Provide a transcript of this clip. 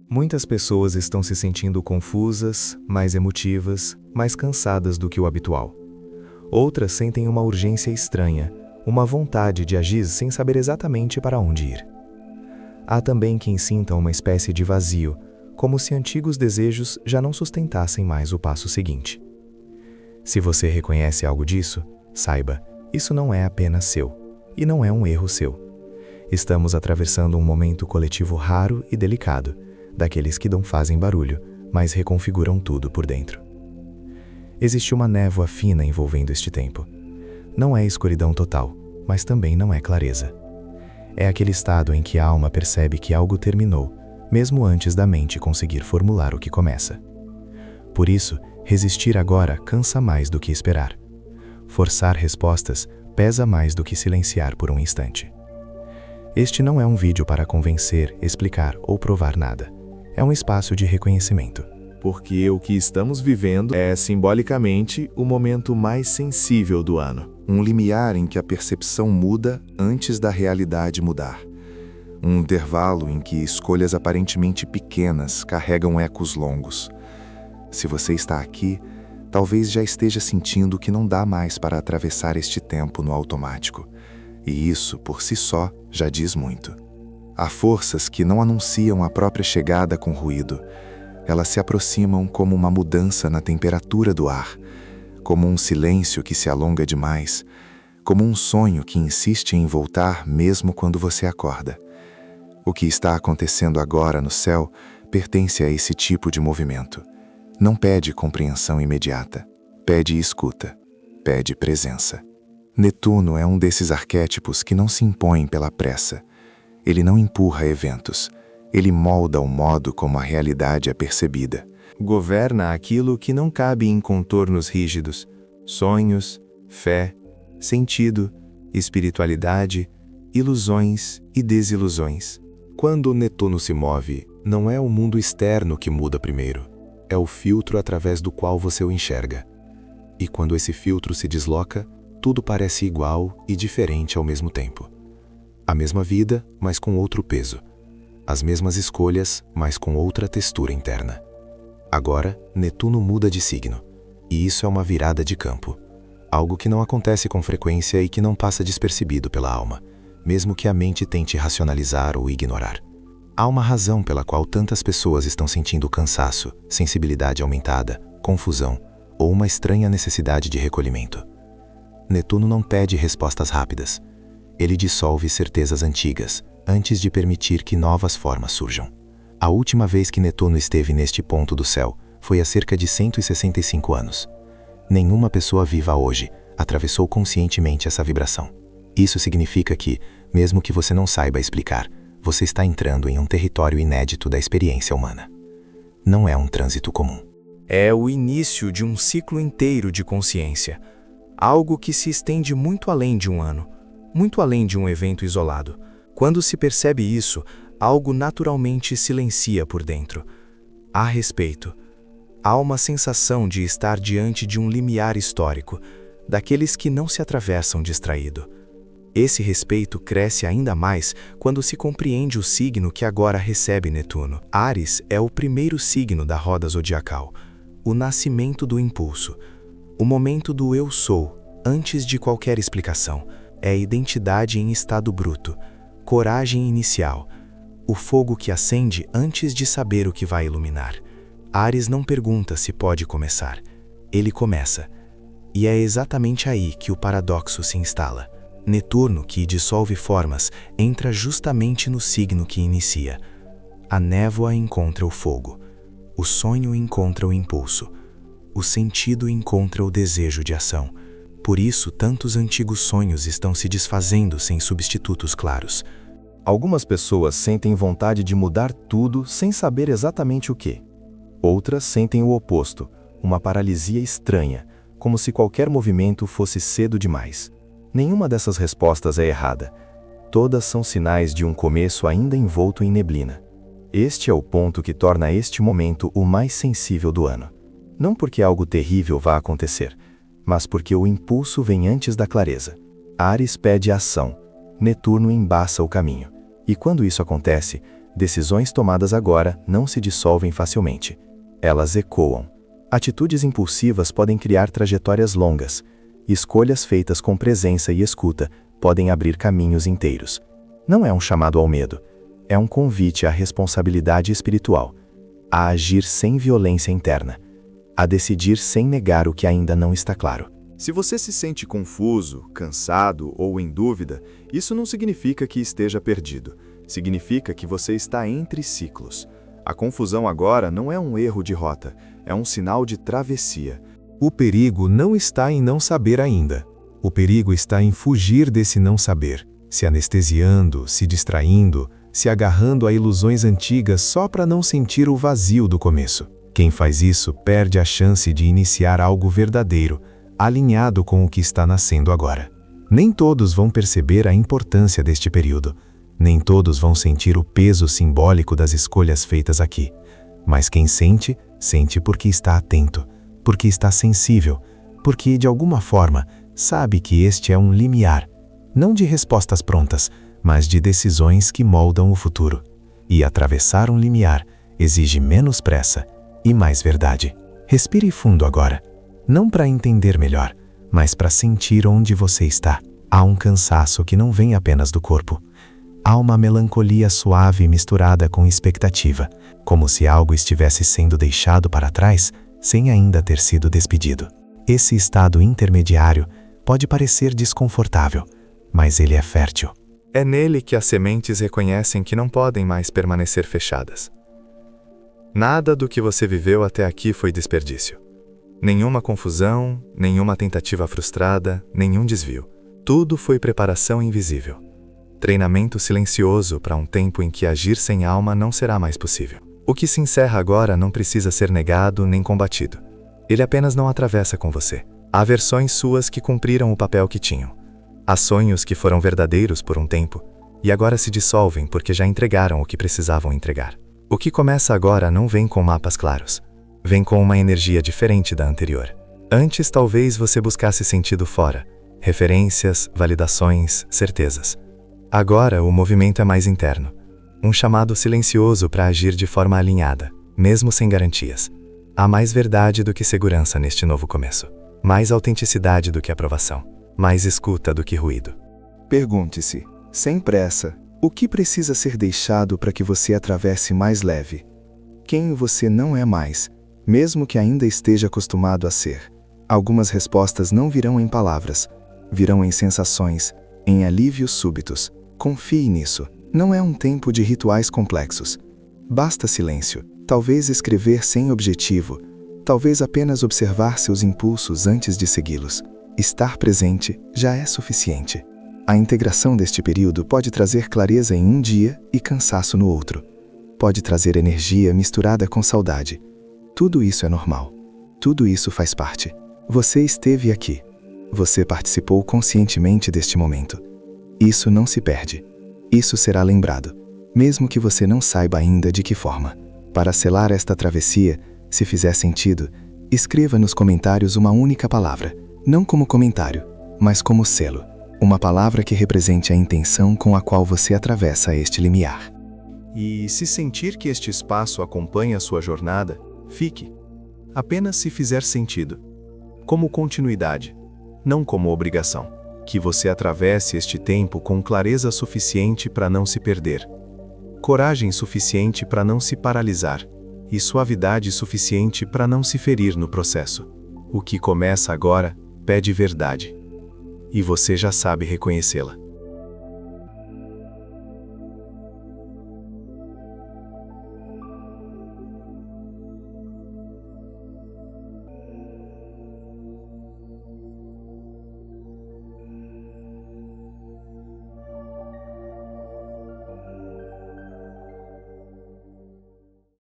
Muitas pessoas estão se sentindo confusas, mais emotivas, mais cansadas do que o habitual. Outras sentem uma urgência estranha, uma vontade de agir sem saber exatamente para onde ir. Há também quem sinta uma espécie de vazio, como se antigos desejos já não sustentassem mais o passo seguinte. Se você reconhece algo disso, saiba, isso não é apenas seu, e não é um erro seu. Estamos atravessando um momento coletivo raro e delicado, daqueles que não fazem barulho, mas reconfiguram tudo por dentro. Existe uma névoa fina envolvendo este tempo. Não é escuridão total, mas também não é clareza. É aquele estado em que a alma percebe que algo terminou, mesmo antes da mente conseguir formular o que começa. Por isso, resistir agora cansa mais do que esperar. Forçar respostas pesa mais do que silenciar por um instante. Este não é um vídeo para convencer, explicar ou provar nada. É um espaço de reconhecimento. Porque o que estamos vivendo é, simbolicamente, o momento mais sensível do ano. Um limiar em que a percepção muda antes da realidade mudar. Um intervalo em que escolhas aparentemente pequenas carregam ecos longos. Se você está aqui, talvez já esteja sentindo que não dá mais para atravessar este tempo no automático. E isso, por si só, já diz muito. Há forças que não anunciam a própria chegada com ruído. Elas se aproximam como uma mudança na temperatura do ar, como um silêncio que se alonga demais, como um sonho que insiste em voltar mesmo quando você acorda. O que está acontecendo agora no céu pertence a esse tipo de movimento. Não pede compreensão imediata, pede escuta, pede presença. Netuno é um desses arquétipos que não se impõem pela pressa. Ele não empurra eventos. Ele molda o modo como a realidade é percebida. Governa aquilo que não cabe em contornos rígidos: sonhos, fé, sentido, espiritualidade, ilusões e desilusões. Quando Netuno se move, não é o mundo externo que muda primeiro, é o filtro através do qual você o enxerga. E quando esse filtro se desloca, tudo parece igual e diferente ao mesmo tempo. A mesma vida, mas com outro peso. As mesmas escolhas, mas com outra textura interna. Agora, Netuno muda de signo, e isso é uma virada de campo. Algo que não acontece com frequência e que não passa despercebido pela alma, mesmo que a mente tente racionalizar ou ignorar. Há uma razão pela qual tantas pessoas estão sentindo cansaço, sensibilidade aumentada, confusão ou uma estranha necessidade de recolhimento. Netuno não pede respostas rápidas. Ele dissolve certezas antigas, antes de permitir que novas formas surjam. A última vez que Netuno esteve neste ponto do céu foi há cerca de 165 anos. Nenhuma pessoa viva hoje atravessou conscientemente essa vibração. Isso significa que, mesmo que você não saiba explicar, você está entrando em um território inédito da experiência humana. Não é um trânsito comum. É o início de um ciclo inteiro de consciência, algo que se estende muito além de um ano, muito além de um evento isolado. Quando se percebe isso, algo naturalmente silencia por dentro. Há respeito. Há uma sensação de estar diante de um limiar histórico, daqueles que não se atravessam distraído. Esse respeito cresce ainda mais quando se compreende o signo que agora recebe Netuno. Áries é o primeiro signo da roda zodiacal, o nascimento do impulso, o momento do eu sou, antes de qualquer explicação. É a identidade em estado bruto, coragem inicial, o fogo que acende antes de saber o que vai iluminar. Áries não pergunta se pode começar, ele começa. E é exatamente aí que o paradoxo se instala. Netuno, que dissolve formas, entra justamente no signo que inicia. A névoa encontra o fogo, o sonho encontra o impulso, o sentido encontra o desejo de ação. Por isso, tantos antigos sonhos estão se desfazendo sem substitutos claros. Algumas pessoas sentem vontade de mudar tudo sem saber exatamente o que. Outras sentem o oposto, uma paralisia estranha, como se qualquer movimento fosse cedo demais. Nenhuma dessas respostas é errada. Todas são sinais de um começo ainda envolto em neblina. Este é o ponto que torna este momento o mais sensível do ano. Não porque algo terrível vá acontecer, mas porque o impulso vem antes da clareza. Áries pede ação, Netuno embaça o caminho. E quando isso acontece, Decisões tomadas agora não se dissolvem facilmente. Elas ecoam. Atitudes impulsivas podem criar trajetórias longas. Escolhas feitas com presença e escuta podem abrir caminhos inteiros. Não é um chamado ao medo. É um convite à responsabilidade espiritual, a agir sem violência interna, a decidir sem negar o que ainda não está claro. Se você se sente confuso, cansado ou em dúvida, isso não significa que esteja perdido. Significa que você está entre ciclos. A confusão agora não é um erro de rota, é um sinal de travessia. O perigo não está em não saber ainda. O perigo está em fugir desse não saber, se anestesiando, se distraindo, se agarrando a ilusões antigas só para não sentir o vazio do começo. Quem faz isso perde a chance de iniciar algo verdadeiro, alinhado com o que está nascendo agora. Nem todos vão perceber a importância deste período. Nem todos vão sentir o peso simbólico das escolhas feitas aqui. Mas quem sente, sente porque está atento, porque está sensível, porque, de alguma forma, sabe que este é um limiar, não de respostas prontas, mas de decisões que moldam o futuro. E atravessar um limiar exige menos pressa e mais verdade. Respire fundo agora, não para entender melhor, mas para sentir onde você está. Há um cansaço que não vem apenas do corpo. Há uma melancolia suave misturada com expectativa, como se algo estivesse sendo deixado para trás sem ainda ter sido despedido. Esse estado intermediário pode parecer desconfortável, mas ele é fértil. É nele que as sementes reconhecem que não podem mais permanecer fechadas. Nada do que você viveu até aqui foi desperdício. Nenhuma confusão, nenhuma tentativa frustrada, nenhum desvio. Tudo foi preparação invisível. Treinamento silencioso para um tempo em que agir sem alma não será mais possível. O que se encerra agora não precisa ser negado nem combatido. Ele apenas não atravessa com você. Há versões suas que cumpriram o papel que tinham. Há sonhos que foram verdadeiros por um tempo e agora se dissolvem porque já entregaram o que precisavam entregar. O que começa agora não vem com mapas claros. Vem com uma energia diferente da anterior. Antes talvez você buscasse sentido fora, referências, validações, certezas. Agora o movimento é mais interno. Um chamado silencioso para agir de forma alinhada, mesmo sem garantias. Há mais verdade do que segurança neste novo começo. Mais autenticidade do que aprovação. Mais escuta do que ruído. Pergunte-se, sem pressa, o que precisa ser deixado para que você atravesse mais leve? Quem você não é mais, mesmo que ainda esteja acostumado a ser. Algumas respostas não virão em palavras, virão em sensações, em alívios súbitos. Confie nisso. Não é um tempo de rituais complexos. Basta silêncio, talvez escrever sem objetivo, talvez apenas observar seus impulsos antes de segui-los. Estar presente já é suficiente. A integração deste período pode trazer clareza em um dia e cansaço no outro. Pode trazer energia misturada com saudade. Tudo isso é normal. Tudo isso faz parte. Você esteve aqui. Você participou conscientemente deste momento. Isso não se perde. Isso será lembrado, mesmo que você não saiba ainda de que forma. Para selar esta travessia, se fizer sentido, escreva nos comentários uma única palavra, não como comentário, mas como selo. Uma palavra que represente a intenção com a qual você atravessa este limiar. E se sentir que este espaço acompanha a sua jornada, fique. Apenas se fizer sentido. Como continuidade, não como obrigação. Que você atravesse este tempo com clareza suficiente para não se perder. Coragem suficiente para não se paralisar. E suavidade suficiente para não se ferir no processo. O que começa agora pede verdade. E você já sabe reconhecê-la.